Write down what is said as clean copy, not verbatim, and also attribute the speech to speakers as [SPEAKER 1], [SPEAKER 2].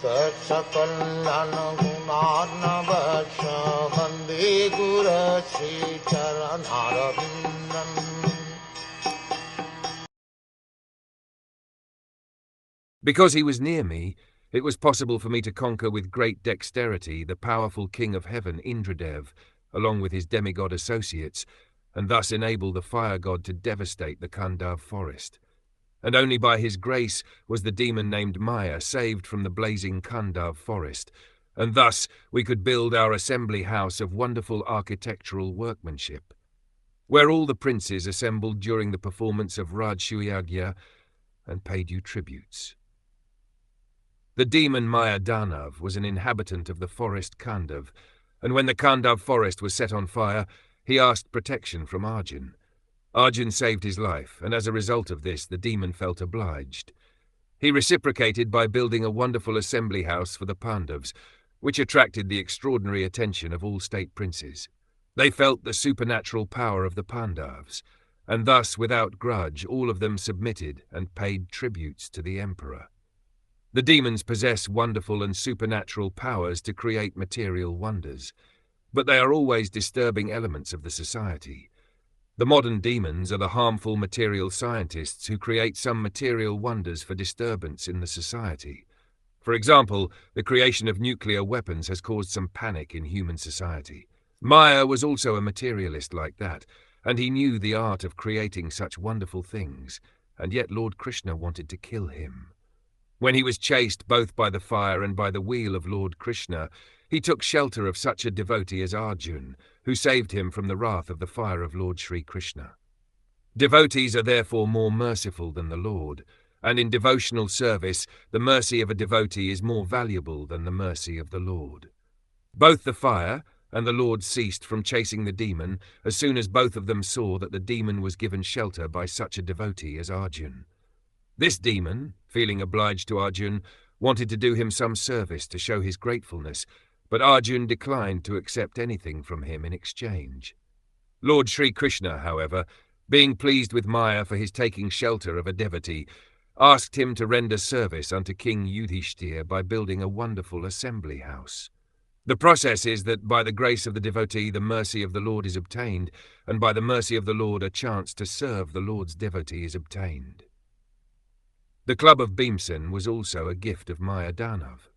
[SPEAKER 1] Sakal Gunarnavasha Vande Guru Sri Charanaravindan.
[SPEAKER 2] Because he was near me, it was possible for me to conquer with great dexterity the powerful king of heaven, Indradev, along with his demigod associates, and thus enable the fire god to devastate the Khāṇḍav forest. And only by his grace was the demon named Maya saved from the blazing Khāṇḍav forest, and thus we could build our assembly house of wonderful architectural workmanship, where all the princes assembled during the performance of Rajsuyagya and paid you tributes. The demon Maya Danav was an inhabitant of the forest Khāṇḍav, and when the Khāṇḍav forest was set on fire, he asked protection from Arjun. Arjun saved his life, and as a result of this, the demon felt obliged. He reciprocated by building a wonderful assembly house for the Pandavas, which attracted the extraordinary attention of all state princes. They felt the supernatural power of the Pandavas, and thus, without grudge, all of them submitted and paid tributes to the emperor. The demons possess wonderful and supernatural powers to create material wonders, but they are always disturbing elements of the society. The modern demons are the harmful material scientists who create some material wonders for disturbance in the society. For example, the creation of nuclear weapons has caused some panic in human society. Maya was also a materialist like that, and he knew the art of creating such wonderful things, and yet Lord Krishna wanted to kill him. When he was chased both by the fire and by the wheel of Lord Krishna, he took shelter of such a devotee as Arjun, who saved him from the wrath of the fire of Lord Sri Krishna. Devotees are therefore more merciful than the Lord, and in devotional service, the mercy of a devotee is more valuable than the mercy of the Lord. Both the fire and the Lord ceased from chasing the demon as soon as both of them saw that the demon was given shelter by such a devotee as Arjun. This demon, feeling obliged to Arjun, wanted to do him some service to show his gratefulness, but Arjun declined to accept anything from him in exchange. Lord Sri Krishna, however, being pleased with Maya for his taking shelter of a devotee, asked him to render service unto King Yudhishthir by building a wonderful assembly house. The process is that by the grace of the devotee the mercy of the Lord is obtained, and by the mercy of the Lord a chance to serve the Lord's devotee is obtained. The club of Bhimsen was also a gift of Maya Danav.